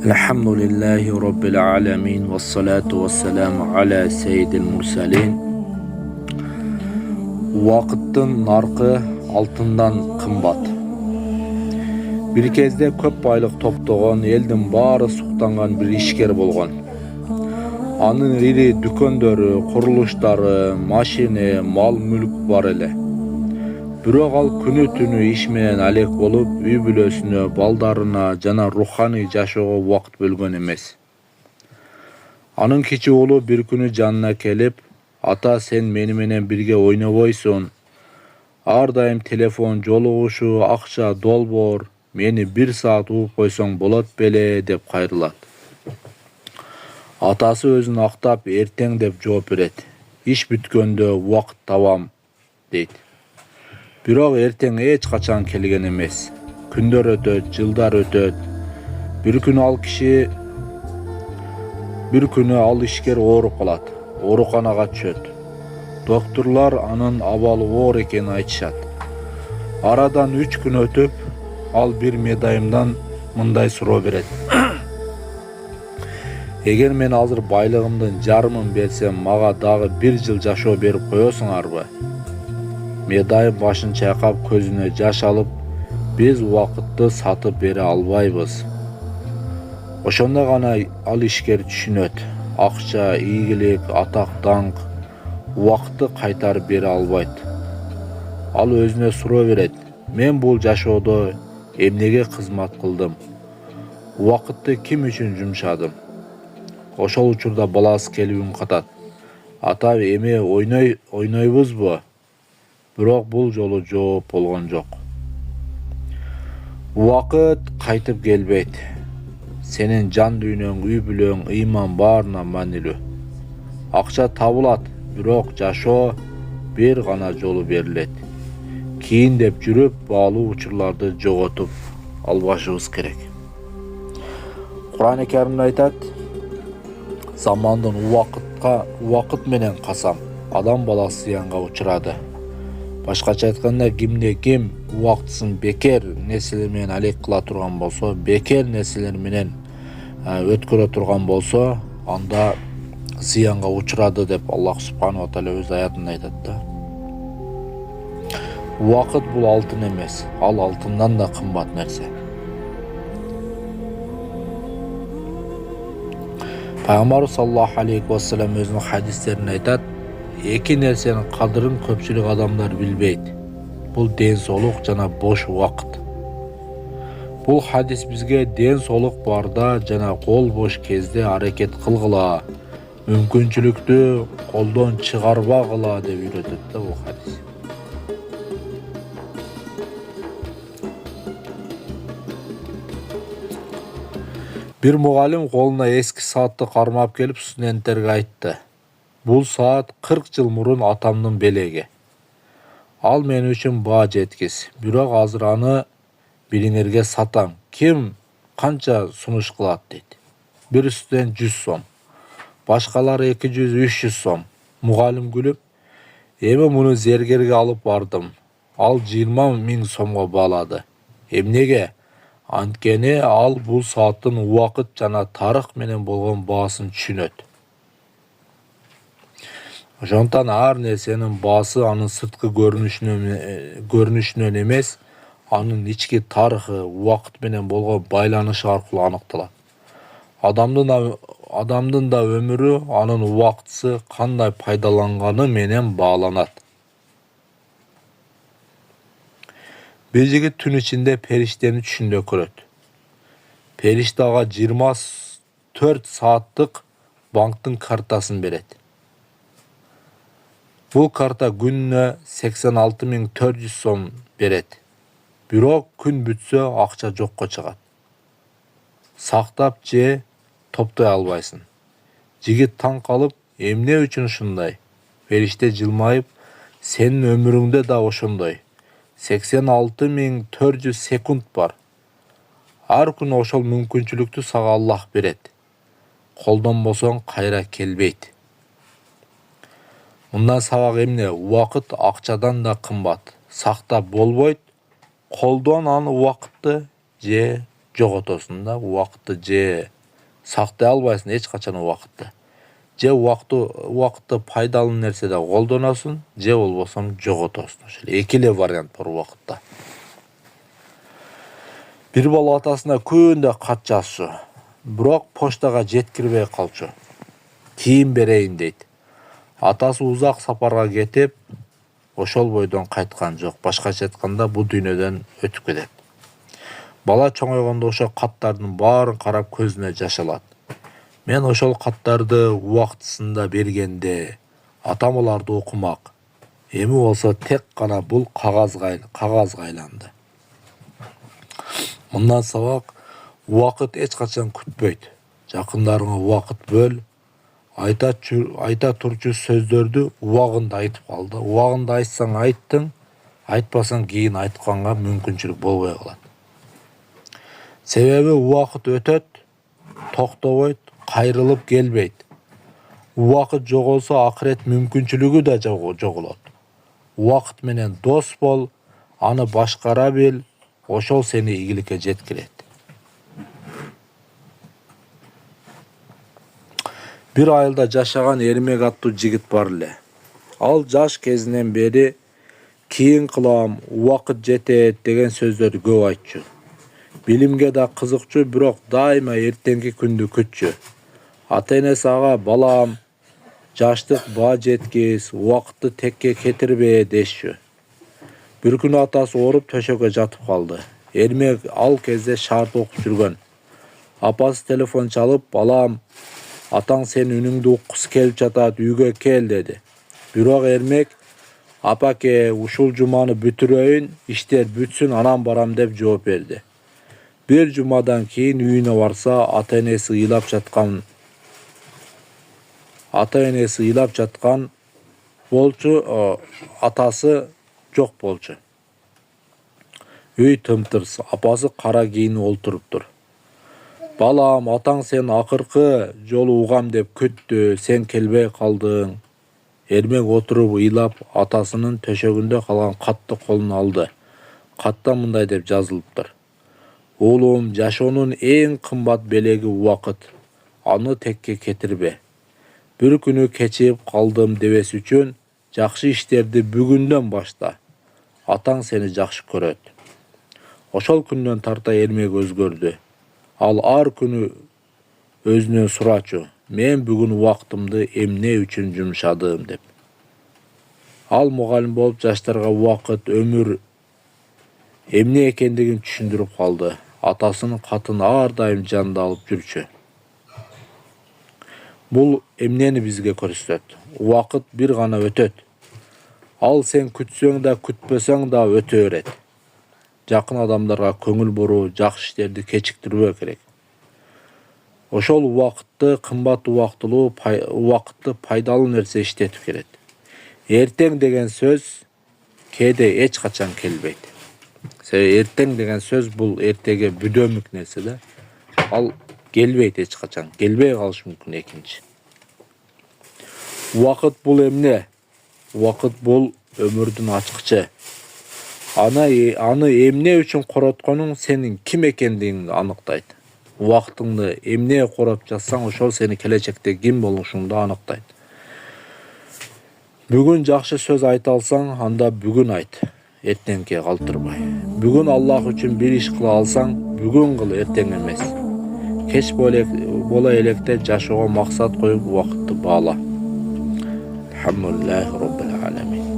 Elhamdülillahi Rabbil alemin ve salatu ve selamu ala seyyidil mursalin. Vaqtın narkı altından kımbat. Bir kezde köp baylık toptoğun, eldin bары suqtangan bir işker bolğan. Anın iri düköndörü, kuruluşları, maşini, mal mülk var ele. Bирок ал күнү түнү иш менен алек болуп, үй бүлөсүнө, балдарына жана руханий жашоого убакыт бөлгөн эмес. Анын кичи уулу бир күнү жанына келип, "Ата, сен мени менен бирге ойнобойсуң. Ар дайым телефон жолугушуу, акча долбоор, мени 1 саат угуп койсоң болот беле?" деп кайрылат. Атасы өзүн актап, "Эртең" деп жооп берет. "Иш бүткөндө убакыт табам" дейт. Бирок эртең эч качан келген эмес. Күндөр өтөт, жылдар өтөт. Bir күнү ал ишкер ооруп калат. Ооруканага түшөт. Доктурлар анын абалы оор экенин айтышат. Арадан 3 күн өтүп, ал бир медайымдан мындай суроо берет. "Эгер мен азыр байлыгымдын жарымын берсем, мага дагы 1 жыл жашоо берип коесуңарбы?" Медайым башын чайкап, көзүнө жаш алып, "Биз убакытты сатып бере албайбыз." Ошондо гана ал ишкер түшүнөт. Акча, ийгилик, атак, даңк убакытты кайтарып бере албайт. Ал өзүнө суроо берет. "Мен бул жашоодо эмнеге кызмат кылдым? Убакытты ким үчүн жумшадым?" Ошол учурда баласы келип үн катат. "Ата, эми ойнойбузбу?" Бирок бул жолу жооп болгон жок. Убакыт кайтып келбейт. Сенин жан дүйнөң, үй бүлөң, ыйман баарына маанилүү. Акча табылат, бирок жашоо бир гана жолу берилет. Кийин деп жүрүп, баалуу учурларды жоготуп албашыбыз керек. Кур'ан-ы Каримде айтат: "Замандын убакыт менен касам, адам баласы зыянга учурады." Башкача айтканда, кимде ким убактысын бекер нерселер менен алек кыла турган болсо, бекер нерселер менен өткөрө турган болсо, анда зыянга учурады деп Аллах субханаху ва тааля өз аятында айтат да. Убакыт бул алтын эмес, ал алтындан да кымбат нерсе. Пайгамбар саллаллаху алейхи ва саллям өзүнүн хадистеринде айтат: "Эки нерсенин кадырын көпчүлүк адамдар билбейт. Бул ден соолук жана бош убакыт." Бул хадис бизге ден соолук барда жана кол бош кезде аракет кылгыла, мүмкүнчүлүктү колдон чыгарбагыла деп үйрөтөт да бул хадис. Бир мугалим колуна эски саатты кармап келип студенттерге айтты: "Бул саат 40 жыл мурун атамдын белеги. Ал мен үчүн баа жеткис. Бирок азыр аны бириңерге сатам. Ким канча сунуш кылат?" дейт. Бир студент 100 сом, башкалары 200-300 сом. Мугалим күлүп: "Эми муну зергерге алып бардым. Ал 20 000 сомго баалады. Эмнеге? Анткени ал бул сааттын убакыт жана тарых менен болгон баасын түшүнөт." Ошондуктан ар нерсенин баасы анын сырткы көрүнүшүнөн эмес, анын ички тарыхы, убакыт менен болгон байланышы аркылуу аныкталат. Адамдын да өмүрү анын убактысы кандай пайдаланганы менен бааланат. Бир жигит түн ичинде периштени түшүндө көрөт. Периште ага 24 сааттык банктын картасын берет. Бул карта күнүнө 86 400 сом берет. Бирок күн бүтсө акча жокко чыгат. Сактап же топтой албайсың. Жигит таң калып: "Эмне үчүн ушундай?" Периште жылмайып: "Сенин өмүрүңдө да ошондой. 86 400 секунд бар. Ар күнү ошол мүмкүнчүлүктү сага Аллах берет. Колдонбосоң кайра келбейт. Мындан сабак эмне? Убакыт акчадан да кымбат. Сактап болбойт. Колдон аны убакытты же жоготосуң да, убакытты же сактай албайсың эч качан убакытты. Же убакытты пайдалуу нерседе колдоносуң, же болбосо жоготосуң. Ошол эки эле вариант бар убакытта. Бир бала атасына күндө кат жазчу, бирок почтага жеткирбей калчу. Кийин берейин дейт. Атасы узак сапарга кетип, ошол бойдон кайткан жок. Башкача айтканда, бул дүйнөдөн өтүп кетет. Бала чоңойгондо ошол каттардын баарын карап көзүнө жаш алат. Мен ошол каттарды убактысында бергенде атам аларды окумак. Эми болсо тек гана бул кагазга айланды. Мындан сабак, убакыт эч качан күтпөйт. Жакындарыңа убакыт бөл. Айта турчу сөздөрдү убагында айтып калды. Убагында айтсаң айттың, айтпасаң кийин айтканга мүмкүнчүлүк болбой калат. Себеби убакыт өтөт, токтобойт, кайрылып келбейт. Убакыт жоголсо акырет мүмкүнчүлүгү да жоголот. Убакыт менен дос бол, аны башкара бил, ошол сени ийгиликке жеткирет. Бир айылда жашаган Эрмек аттуу жигит бар эле. Ал жаш кезинен бери кийин кылам, убакыт жетет деген сөздөрдү көп айтчу. Билимге да кызыкчу, бирок дайыма эртеңки күндү күтчү. Ата-энеси ага балам, жаштык баа жеткиз, убакытты текке кетирбе дешчү. Бир күнү атасы ооруп төшөккө жатып калды. Эрмек ал кезде шаарда окуп жүргөн. Апасы телефон чалып, балам, атаң сенин үнүңдү уккусу келип жатат, үйгө кел деди. Бирок Эрмек, апаке, ушул жуманы бүтүрөйүн, иштер бүтсүн, анан барам деп жооп берди. Бир жумадан кийин үйүнө барса, ата-энеси ыйлап жаткан болчу, атасы жок болчу. Үй тымтырс, апасы кара кийинип олтуруптур. Балам, атаң сен акыркы жолу угам деп күттү, сен келбей калдың. Эрмек отуруп ыйлап, атасынын төшөгүндө калган катты колуна алды. Катта мындай деп жазылыптыр: Уулум, жашоонун эң кымбат белеги убакыт. Аны текке кетирбе. Бир күнү кечигип калдым дебес үчүн жакшы иштерди бүгүндөн башта. Атаң сени жакшы көрөт. Ошол күндөн тарта Эрмек өзгөрдү. Ал ар күнү өзүнөн сурачу: мен бүгүн убактымды эмне үчүн жумшадым деп. Ал мугалим болуп жаштарга убакыт, өмүр эмне экендигин түшүндүрүп калды. Атасынын катын ар дайым жанында алып жүрчү. Бул эмнени бизге көрсөтөт? Убакыт бир гана өтөт. Ал сен күтсөң да, күтпөсөң да өтө берет. Жакын адамдарга көңүл буруу, жакшы иштерди кечиктирбөө керек. Ошол убакытты, кымбат убакытты пайдалуу нерсе иштетип келет. Эртең деген сөз кээде эч качан келбейт. Себеби эртең деген сөз бул эртеге бүдөмүк нерсе да. Ал келбейт эч качан, келбей калышы мүмкүн экинчи. Убакыт бул эмне? Убакыт бул өмүрдүн ачкычы. Аны эмне үчүн коротконуң сенин ким экендигиңди аныктайт. Убактыңды эмне короп жатсаң, ошол сени келечекте ким болушуңду аныктайт. Бүгүн жакшы сөз айта алсаң, анда бүгүн айт, эртеңке калтырбай. Бүгүн Аллах үчүн бир иш кыла алсаң, бүгүн кыл, эртең эмес. Кеч боло электе жашоого максат коюп убакытты баала. Алхамдулиллахи роббил аламин.